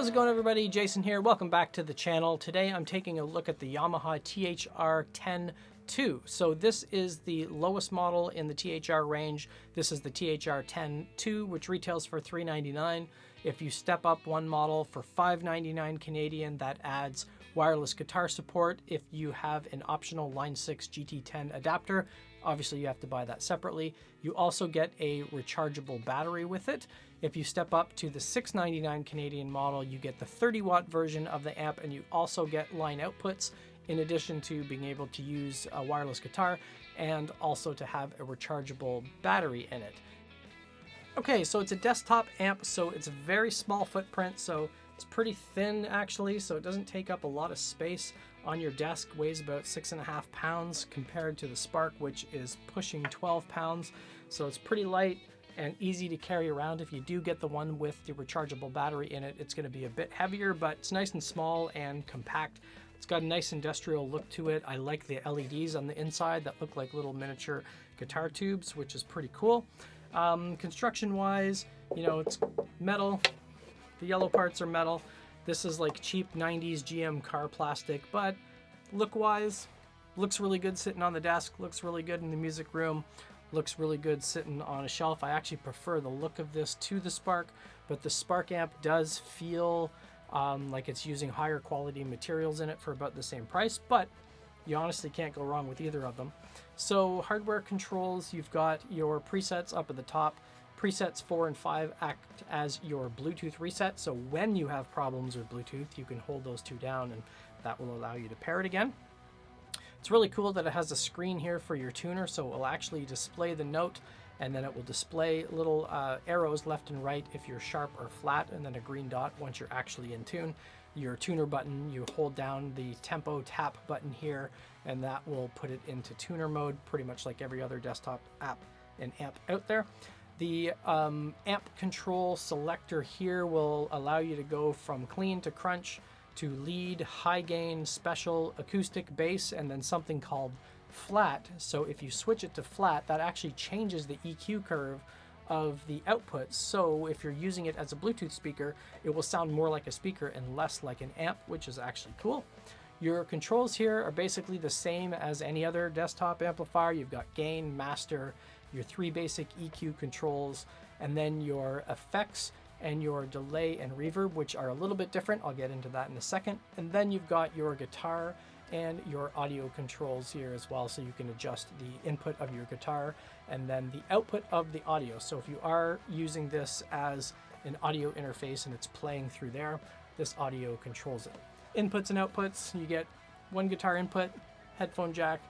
How's it going, everybody? Jason here. Welcome back to the channel. Today I'm taking a look at the Yamaha THR 10-2. So this is the lowest model in the THR range. This is the THR 10-2, which retails for $399. If you step up one model for $599 Canadian, that adds wireless guitar support. If you have an optional Line 6 GT10 adapter, obviously you have to buy that separately. You also get a rechargeable battery with it. If you step up to the $699 Canadian model, you get the 30-watt version of the amp, and you also get line outputs in addition to being able to use a wireless guitar and also to have a rechargeable battery in it. Okay, so it's a desktop amp, so it's a very small footprint, so it's pretty thin actually, so it doesn't take up a lot of space on your desk. Weighs about 6.5 pounds compared to the Spark, which is pushing 12 pounds. So it's pretty light and easy to carry around. If you do get the one with the rechargeable battery in it, it's going to be a bit heavier, but it's nice and small and compact. It's got a nice industrial look to it. I like the LEDs on the inside that look like little miniature guitar tubes, which is pretty cool. Construction wise, you know, it's metal. The yellow parts are metal. This is like cheap 90s GM car plastic, but look wise, looks really good sitting on the desk, looks really good in the music room, looks really good sitting on a shelf. I actually prefer the look of this to the Spark, but the Spark amp does feel like it's using higher quality materials in it for about the same price, but you honestly can't go wrong with either of them. So hardware controls, you've got your presets up at the top. Presets 4 and 5 act as your Bluetooth reset, so when you have problems with Bluetooth, you can hold those two down and that will allow you to pair it again. It's really cool that it has a screen here for your tuner, so it will actually display the note, and then it will display little arrows left and right if you're sharp or flat, and then a green dot once you're actually in tune. Your tuner button, you hold down the tempo tap button here, and that will put it into tuner mode, pretty much like every other desktop app and amp out there. The amp control selector here will allow you to go from clean to crunch to lead, high gain, special, acoustic, bass, and then something called flat. So if you switch it to flat, that actually changes the EQ curve of the output. So if you're using it as a Bluetooth speaker, it will sound more like a speaker and less like an amp, which is actually cool. Your controls here are basically the same as any other desktop amplifier. You've got gain, master, your 3 basic EQ controls, and then your effects and your delay and reverb, which are a little bit different. I'll get into that in a second. And then you've got your guitar and your audio controls here as well, so you can adjust the input of your guitar and then the output of the audio. So if you are using this as an audio interface and it's playing through there, this audio controls it. Inputs and outputs, you get one guitar input, headphone jack,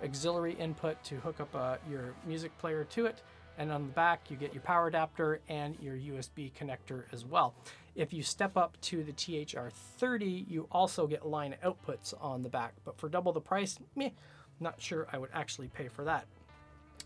auxiliary input to hook up your music player to it, and on the back you get your power adapter and your USB connector as well. If you step up to the THR 30, you also get line outputs on the back, but for double the price, not sure I would actually pay for that.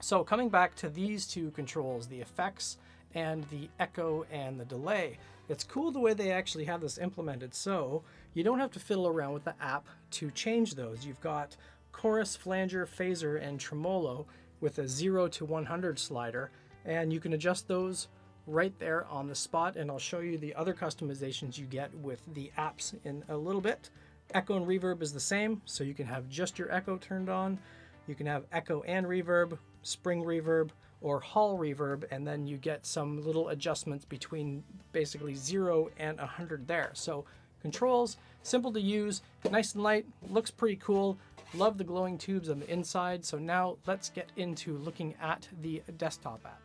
So coming back to these two controls, the effects and the echo and the delay, it's cool the way they actually have this implemented, so you don't have to fiddle around with the app to change those. You've got chorus, flanger, phaser, and tremolo with a 0 to 100 slider, and you can adjust those right there on the spot, and I'll show you the other customizations you get with the apps in a little bit. Echo and reverb is the same, so you can have just your echo turned on. You can have echo and reverb, spring reverb, or hall reverb, and then you get some little adjustments between basically 0 and 100 there. So controls, simple to use, nice and light, looks pretty cool. Love the glowing tubes on the inside. So now let's get into looking at the desktop app.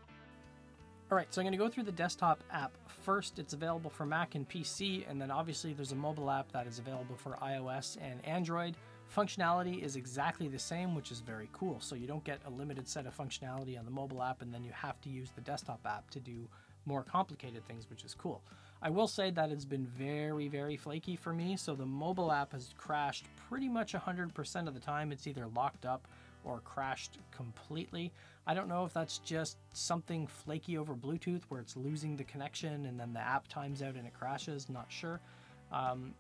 All right, so I'm going to go through the desktop app first. It's available for Mac and PC, and then obviously there's a mobile app that is available for iOS and Android. Functionality is exactly the same, which is very cool. So you don't get a limited set of functionality on the mobile app, and then you have to use the desktop app to do more complicated things, which is cool. I will say that it's been very, very flaky for me. So the mobile app has crashed pretty much 100% of the time. It's either locked up or crashed completely. I don't know if that's just something flaky over Bluetooth where it's losing the connection and then the app times out and it crashes, not sure.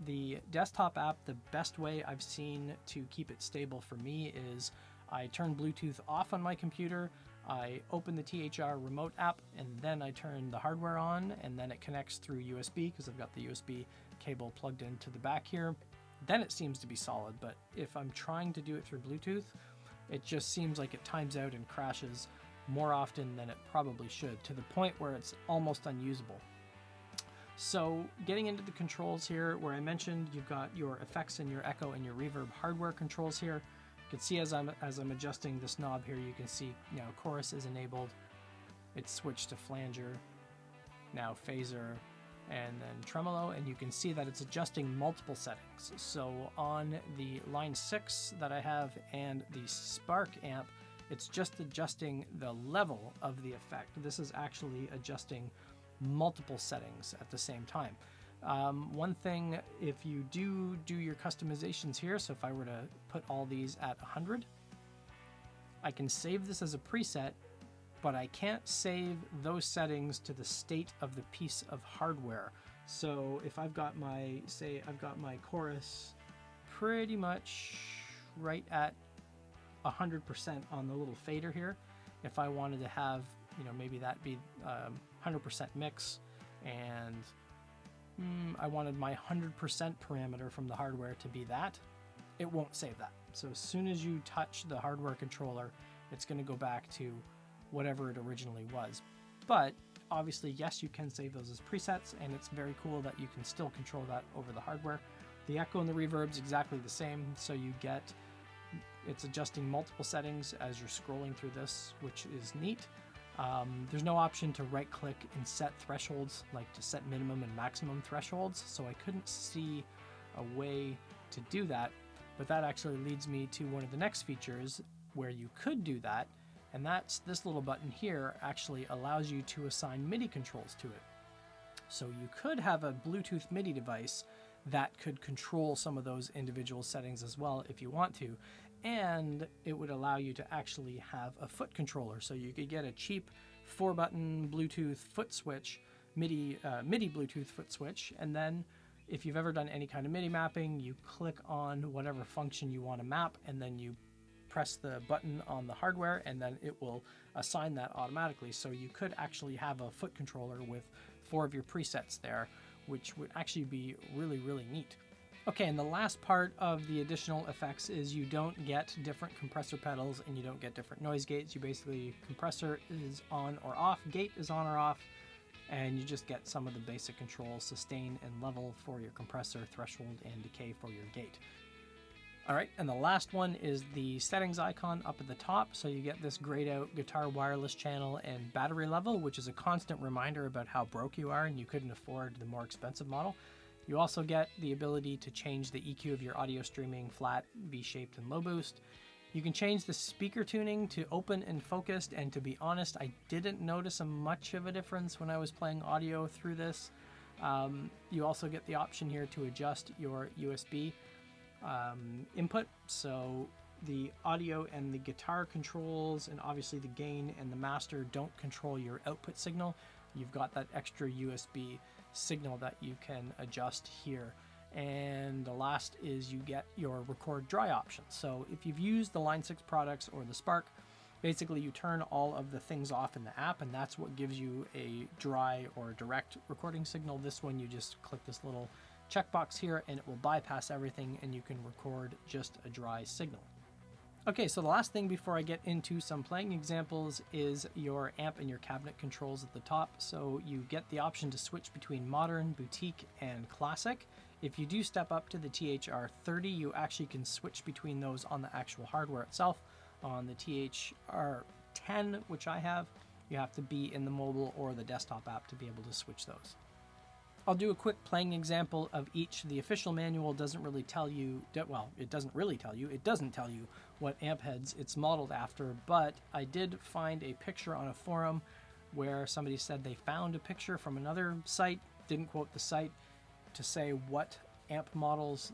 The desktop app, the best way I've seen to keep it stable for me is I turn Bluetooth off on my computer, I open the THR remote app, and then I turn the hardware on, and then it connects through USB because I've got the USB cable plugged into the back here. Then it seems to be solid, but if I'm trying to do it through Bluetooth, it just seems like it times out and crashes more often than it probably should, to the point where it's almost unusable. So getting into the controls here, where I mentioned you've got your effects and your echo and your reverb hardware controls here. You can see as I'm adjusting this knob here, you can see now chorus is enabled. It's switched to flanger, now phaser, and then tremolo, and you can see that it's adjusting multiple settings. So on the line 6 that I have and the Spark amp, it's just adjusting the level of the effect. This is actually adjusting multiple settings at the same time. One thing, if you do your customizations here, so if I were to put all these at 100, I can save this as a preset, but I can't save those settings to the state of the piece of hardware. So if I've got my, say I've got my chorus pretty much right at 100% on the little fader here, if I wanted to have, maybe that be 100% mix, and I wanted my 100% parameter from the hardware to be that, it won't save that. So as soon as you touch the hardware controller, it's going to go back to whatever it originally was. But obviously, yes, you can save those as presets, and it's very cool that you can still control that over the hardware. The echo and the reverb's exactly the same, so you get, it's adjusting multiple settings as you're scrolling through this, which is neat. There's no option to right click and set thresholds, like to set minimum and maximum thresholds, so I couldn't see a way to do that, but that actually leads me to one of the next features where you could do that, and that's this little button here actually allows you to assign MIDI controls to it. So you could have a Bluetooth MIDI device that could control some of those individual settings as well if you want to, and it would allow you to actually have a foot controller. So you could get a cheap 4-button Bluetooth foot switch, MIDI Bluetooth foot switch, and then if you've ever done any kind of MIDI mapping, you click on whatever function you want to map, and then you press the button on the hardware, and then it will assign that automatically. So you could actually have a foot controller with 4 of your presets there, which would actually be really, really neat. Okay, and the last part of the additional effects is you don't get different compressor pedals and you don't get different noise gates. You basically, compressor is on or off, gate is on or off, and you just get some of the basic controls, sustain and level for your compressor, threshold and decay for your gate. All right, and the last one is the settings icon up at the top. So you get this grayed out guitar wireless channel and battery level, which is a constant reminder about how broke you are and you couldn't afford the more expensive model. You also get the ability to change the EQ of your audio streaming, flat, V-shaped, and low boost. You can change the speaker tuning to open and focused, and to be honest, I didn't notice much of a difference when I was playing audio through this. You also get the option here to adjust your USB input, so the audio and the guitar controls and obviously the gain and the master don't control your output signal. You've got that extra USB signal that you can adjust here. And the last is you get your record dry option. So if you've used the Line 6 products or the Spark, basically you turn all of the things off in the app, and that's what gives you a dry or direct recording signal. This one, you just click this little checkbox here and it will bypass everything and you can record just a dry signal. Okay, so the last thing before I get into some playing examples is your amp and your cabinet controls at the top. So you get the option to switch between modern, boutique, and classic. If you do step up to the THR 30, you actually can switch between those on the actual hardware itself. On the THR 10, which I have, you have to be in the mobile or the desktop app to be able to switch those. I'll do a quick playing example of each. The official manual doesn't really tell you, well, it doesn't tell you what amp heads it's modeled after, but I did find a picture on a forum where somebody said they found a picture from another site, didn't quote the site, to say what amp models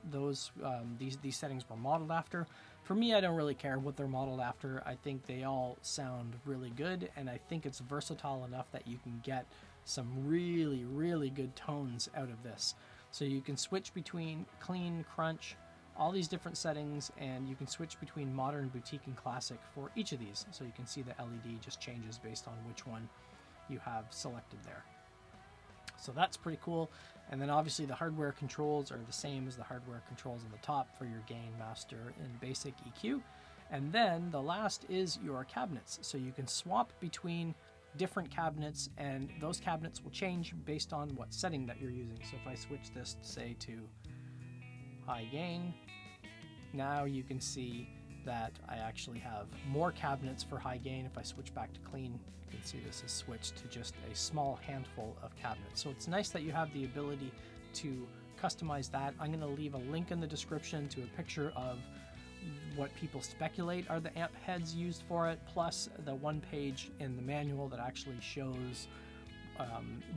these settings were modeled after. For me, I don't really care what they're modeled after. I think they all sound really good, and I think it's versatile enough that you can get some really, really good tones out of this. So you can switch between clean, crunch, all these different settings, and you can switch between modern, boutique, and classic for each of these. So you can see the LED just changes based on which one you have selected there. So that's pretty cool. And then obviously the hardware controls are the same as the hardware controls on the top for your gain, master, and basic EQ. And then the last is your cabinets. So you can swap between different cabinets, and those cabinets will change based on what setting that you're using. So if I switch this, say, to high gain, now you can see that I actually have more cabinets for high gain. If I switch back to clean, you can see this is switched to just a small handful of cabinets. So it's nice that you have the ability to customize that. I'm going to leave a link in the description to a picture of what people speculate are the amp heads used for it, plus the one page in the manual that actually shows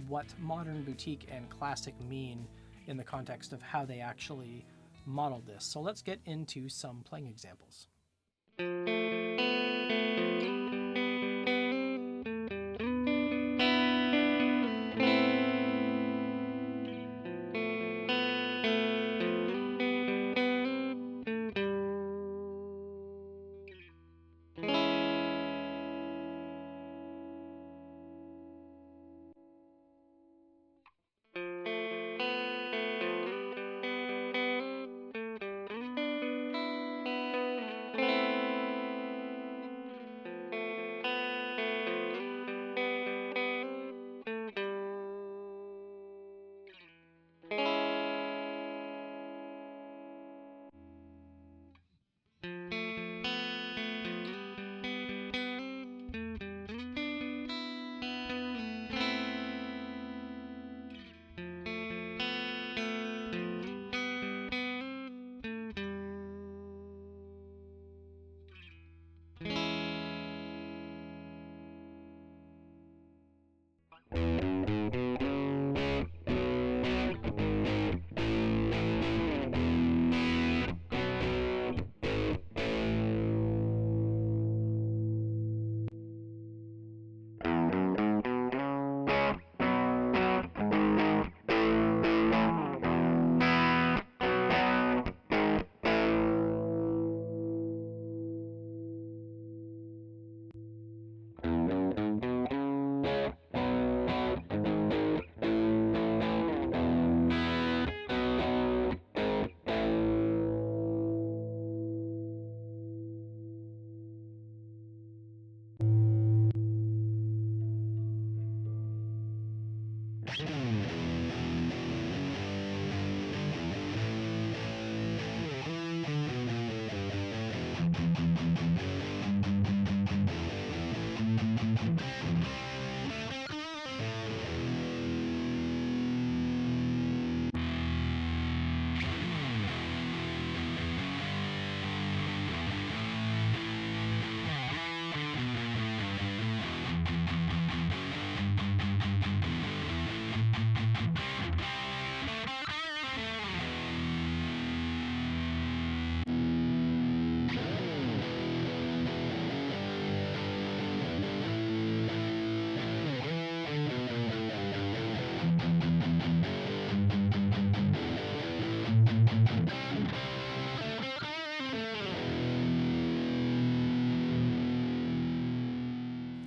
what modern, boutique, and classic mean in the context of how they actually modeled this. So let's get into some playing examples.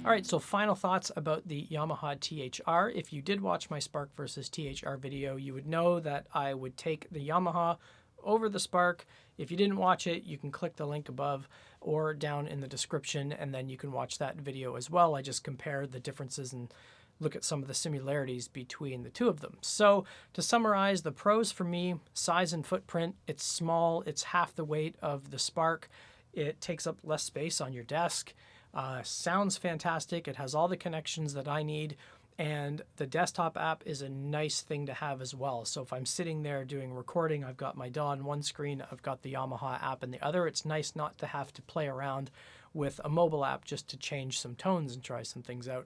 All right, so final thoughts about the Yamaha THR. If you did watch my Spark versus THR video, you would know that I would take the Yamaha over the Spark. If you didn't watch it, you can click the link above or down in the description, and then you can watch that video as well. I just compared the differences and look at some of the similarities between the two of them. So to summarize, the pros for me: size and footprint. It's small, it's half the weight of the Spark. It takes up less space on your desk. Sounds fantastic. It has all the connections that I need, and the desktop app is a nice thing to have as well. So if I'm sitting there doing recording, I've got my DAW on one screen, I've got the Yamaha app in the other. It's nice not to have to play around with a mobile app just to change some tones and try some things out.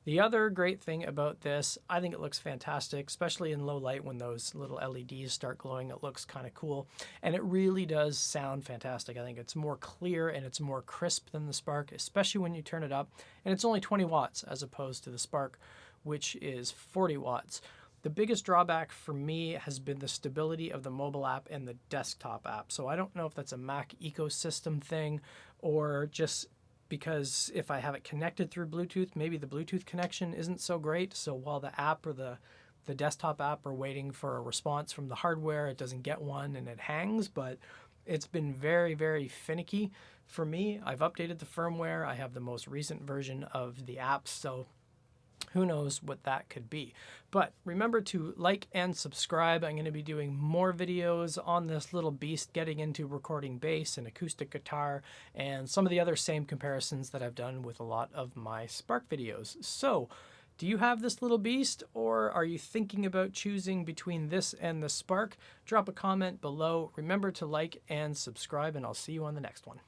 The other great thing about this, I think it looks fantastic, especially in low light when those little LEDs start glowing. It looks kind of cool, and it really does sound fantastic. I think it's more clear and it's more crisp than the Spark, especially when you turn it up, and it's only 20 watts as opposed to the Spark, which is 40 watts. The biggest drawback for me has been the stability of the mobile app and the desktop app. So I don't know if that's a Mac ecosystem thing or just because if I have it connected through Bluetooth, maybe the Bluetooth connection isn't so great. So while the app or the desktop app are waiting for a response from the hardware, it doesn't get one and it hangs, but it's been very, very finicky for me. I've updated the firmware. I have the most recent version of the app, so who knows what that could be. But remember to like and subscribe. I'm going to be doing more videos on this little beast, getting into recording bass and acoustic guitar and some of the other same comparisons that I've done with a lot of my Spark videos. So do you have this little beast, or are you thinking about choosing between this and the Spark? Drop a comment below. Remember to like and subscribe, and I'll see you on the next one.